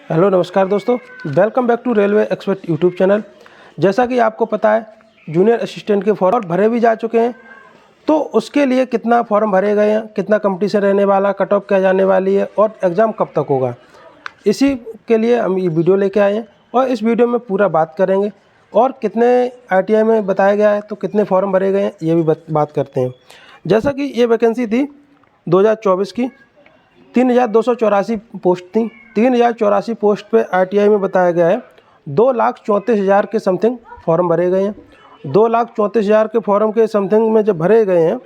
Hello नमस्कार दोस्तों, welcome back to railway expert YouTube channel. जैसा कि आपको पता है, जूनियर असिस्टेंट के फॉर्म भरे भी जा चुके हैं। तो उसके लिए कितना फॉर्म भरे गए हैं, कितना कंपटीशन रहने वाला, कट ऑफ क्या जाने वाली है और एग्ज़ाम कब तक होगा, इसी के लिए हम ये वीडियो लेके आए हैं। और इस वीडियो में पूरा बात करेंगे और कितने आरटीआई में बताया गया है तो कितने फॉर्म भरे गए हैं ये भी बात करते हैं। जैसा कि ये वैकेंसी थी 2024 की, 3284 पोस्ट थी। 3084 पोस्ट पे आरटीआई में बताया गया है 2,34,000 के समथिंग फॉर्म भरे गए हैं। 2,34,000 के फॉर्म के समथिंग में जब भरे गए हैं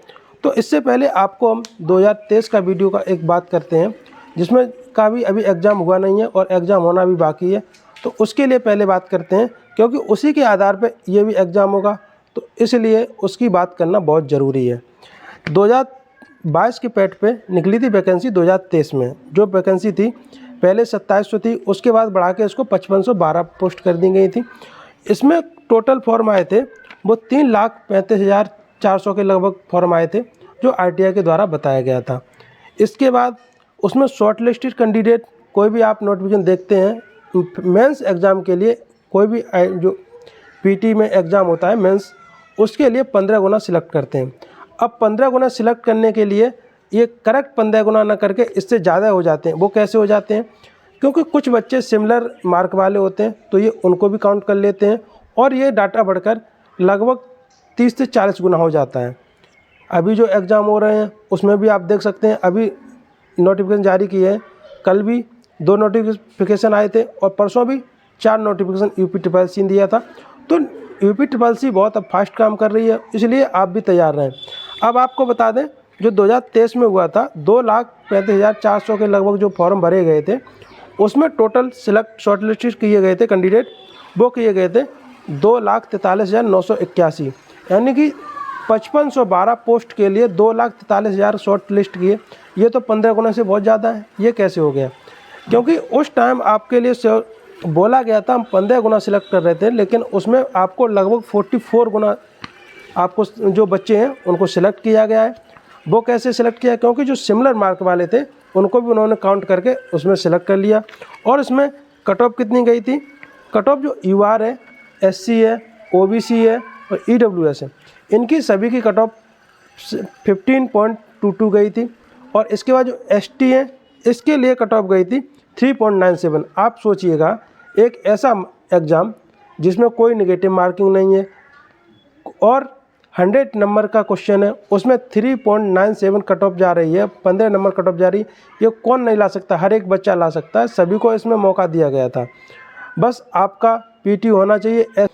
तो इससे पहले आपको हम 2023 का वीडियो का एक बात करते हैं, जिसमें का भी अभी एग्ज़ाम हुआ नहीं है और एग्ज़ाम होना भी बाकी है। तो उसके लिए पहले बात करते हैं, क्योंकि उसी के आधार पर ये भी एग्ज़ाम होगा, तो इसलिए उसकी बात करना बहुत ज़रूरी है। 2022 के पैड पे निकली थी वैकेंसी 2023 में। जो वैकेंसी थी पहले 2700 थी, उसके बाद बढ़ा के इसको 5512 पोस्ट कर दी गई थी। इसमें टोटल फॉर्म आए थे वो 3,35,400 के लगभग फॉर्म आए थे, जो आरटीआई के द्वारा बताया गया था। इसके बाद उसमें शॉर्ट लिस्टेड कैंडिडेट, कोई भी आप नोटिफिकेशन देखते हैं मेंस एग्ज़ाम के लिए, कोई भी जो पीटी में एग्ज़ाम होता है मेंस, उसके लिए 15 गुना सिलेक्ट करते हैं। अब 15 गुना सिलेक्ट करने के लिए ये करेक्ट 15 गुना ना करके इससे ज़्यादा हो जाते हैं। वो कैसे हो जाते हैं? क्योंकि कुछ बच्चे सिमिलर मार्क वाले होते हैं तो ये उनको भी काउंट कर लेते हैं और ये डाटा बढ़कर लगभग 30 से 40 गुना हो जाता है। अभी जो एग्ज़ाम हो रहे हैं उसमें भी आप देख सकते हैं, अभी नोटिफिकेशन जारी किए हैं। कल भी 2 नोटिफिकेशन आए थे और परसों भी 4 नोटिफिकेशन यूपी दिया था। तो यूपी बहुत अब फास्ट काम कर रही है, इसलिए आप भी तैयार रहें। अब आपको बता दें, जो 2023 में हुआ था 2,35,400 के लगभग जो फॉर्म भरे गए थे, उसमें टोटल सिलेक्ट शॉर्ट लिस्टेड किए गए थे कैंडिडेट, वो किए गए थे 2,43,981। यानी कि 5512 पोस्ट के लिए 2,43,000 शॉर्ट लिस्ट किए। ये तो 15 गुना से बहुत ज़्यादा है। ये कैसे हो गया? क्योंकि उस टाइम आपके लिए बोला गया था हम 15 गुना सिलेक्ट कर रहे थे, लेकिन उसमें आपको लगभग 44 गुना आपको जो बच्चे हैं उनको सिलेक्ट किया गया है। वो कैसे सिलेक्ट किया? क्योंकि जो सिमिलर मार्क वाले थे उनको भी उन्होंने काउंट करके उसमें सिलेक्ट कर लिया। और इसमें कट ऑफ कितनी गई थी? कट ऑफ जो यूआर है, एससी है, ओबीसी है और ईडब्ल्यूएस है, इनकी सभी की कट ऑफ 15.22 गई थी। और इसके बाद जो एसटी है, इसके लिए कट ऑफ गई थी 3.97। आप सोचिएगा, एक ऐसा एग्ज़ाम जिसमें कोई नेगेटिव मार्किंग नहीं है और 100 नंबर का क्वेश्चन है, उसमें 3.97 कट ऑफ जा रही है, 15 नंबर कट ऑफ जा रही है। ये कौन नहीं ला सकता? हर एक बच्चा ला सकता है। सभी को इसमें मौका दिया गया था। बस आपका पीटी होना चाहिए।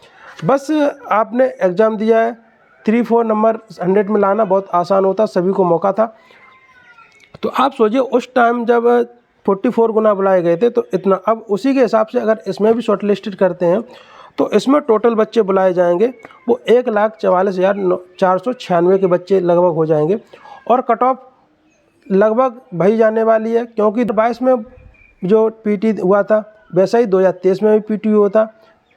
बस आपने एग्ज़ाम दिया है, 3-4 नंबर 100 में लाना बहुत आसान होता, सभी को मौका था। तो आप सोचिए, उस टाइम जब 44 गुना बुलाए गए थे तो इतना। अब उसी के हिसाब से अगर इसमें भी शॉर्ट लिस्टेड करते हैं तो इसमें टोटल बच्चे बुलाए जाएंगे वो 1,44,496 के बच्चे लगभग हो जाएंगे। और कट ऑफ लगभग भई जाने वाली है, क्योंकि 22 में जो पीटी हुआ था वैसा ही 2023 में भी पीटी हुआ था।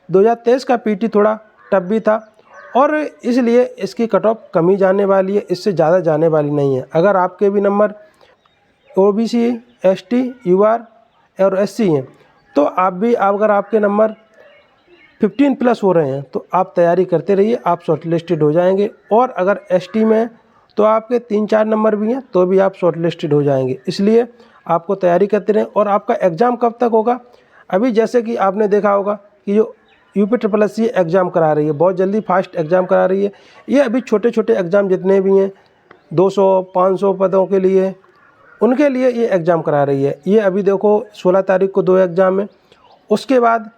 2023 का पीटी थोड़ा टफ भी था और इसलिए इसकी कट ऑफ कमी जाने वाली है, इससे ज़्यादा जाने वाली नहीं है। अगर आपके भी नंबर ओबीसी, एसटी, यूआर और एससी हैं तो आप भी, अगर आपके नंबर 15+ हो रहे हैं तो आप तैयारी करते रहिए, आप शॉर्ट लिस्टेड हो जाएंगे। और अगर एसटी में तो आपके 3-4 नंबर भी हैं तो भी आप शॉर्ट लिस्टेड हो जाएंगे। इसलिए आपको तैयारी करते रहें। और आपका एग्ज़ाम कब तक होगा? अभी जैसे कि आपने देखा होगा कि जो यूपी एग्ज़ाम करा रही है, बहुत जल्दी फास्ट एग्ज़ाम करा रही है। ये अभी छोटे छोटे एग्ज़ाम जितने भी हैं 200-500 पदों के लिए, उनके लिए ये एग्ज़ाम करा रही है। ये अभी देखो 16 तारीख को 2 एग्ज़ाम है, उसके बाद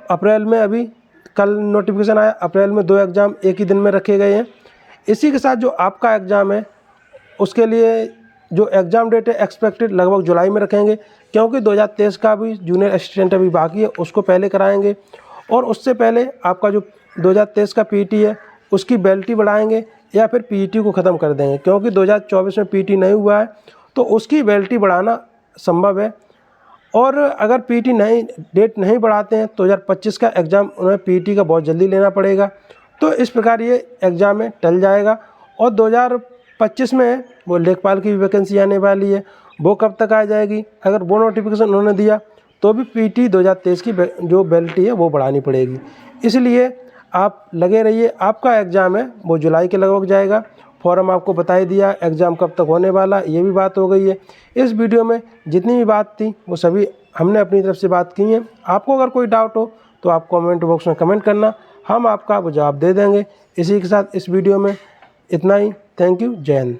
अप्रैल में, अभी कल नोटिफिकेशन आया, अप्रैल में 2 एग्ज़ाम एक ही दिन में रखे गए हैं। इसी के साथ जो आपका एग्ज़ाम है उसके लिए जो एग्ज़ाम डेट है एक्सपेक्टेड लगभग जुलाई में रखेंगे, क्योंकि 2023 का भी जूनियर असिस्टेंट अभी बाकी है, उसको पहले कराएंगे। और उससे पहले आपका जो 2023 का पीटी है उसकी वैलिडिटी बढ़ाएंगे या फिर पीटी को ख़त्म कर देंगे, क्योंकि 2024 में पीटी नहीं हुआ है तो उसकी वैलिडिटी बढ़ाना संभव है। और अगर पीटी डेट नहीं बढ़ाते हैं तो 2025 का एग्ज़ाम उन्हें पीटी का बहुत जल्दी लेना पड़ेगा। तो इस प्रकार ये एग्ज़ाम में टल जाएगा। और 2025 में वो लेखपाल की भी वैकेंसी आने वाली है, वो कब तक आ जाएगी? अगर वो नोटिफिकेशन उन्होंने दिया तो भी PT 2023 की जो वैलिडिटी है वो बढ़ानी पड़ेगी। इसलिए आप लगे रहिए, आपका एग्ज़ाम है वो जुलाई के लगभग जाएगा। फॉर्म आपको बता ही दिया, एग्ज़ाम कब तक होने वाला ये भी बात हो गई है। इस वीडियो में जितनी भी बात थी वो सभी हमने अपनी तरफ से बात की है। आपको अगर कोई डाउट हो तो आप कमेंट बॉक्स में कमेंट करना, हम आपका वो जवाब दे देंगे। इसी के साथ इस वीडियो में इतना ही। Thank you. जय हिंद।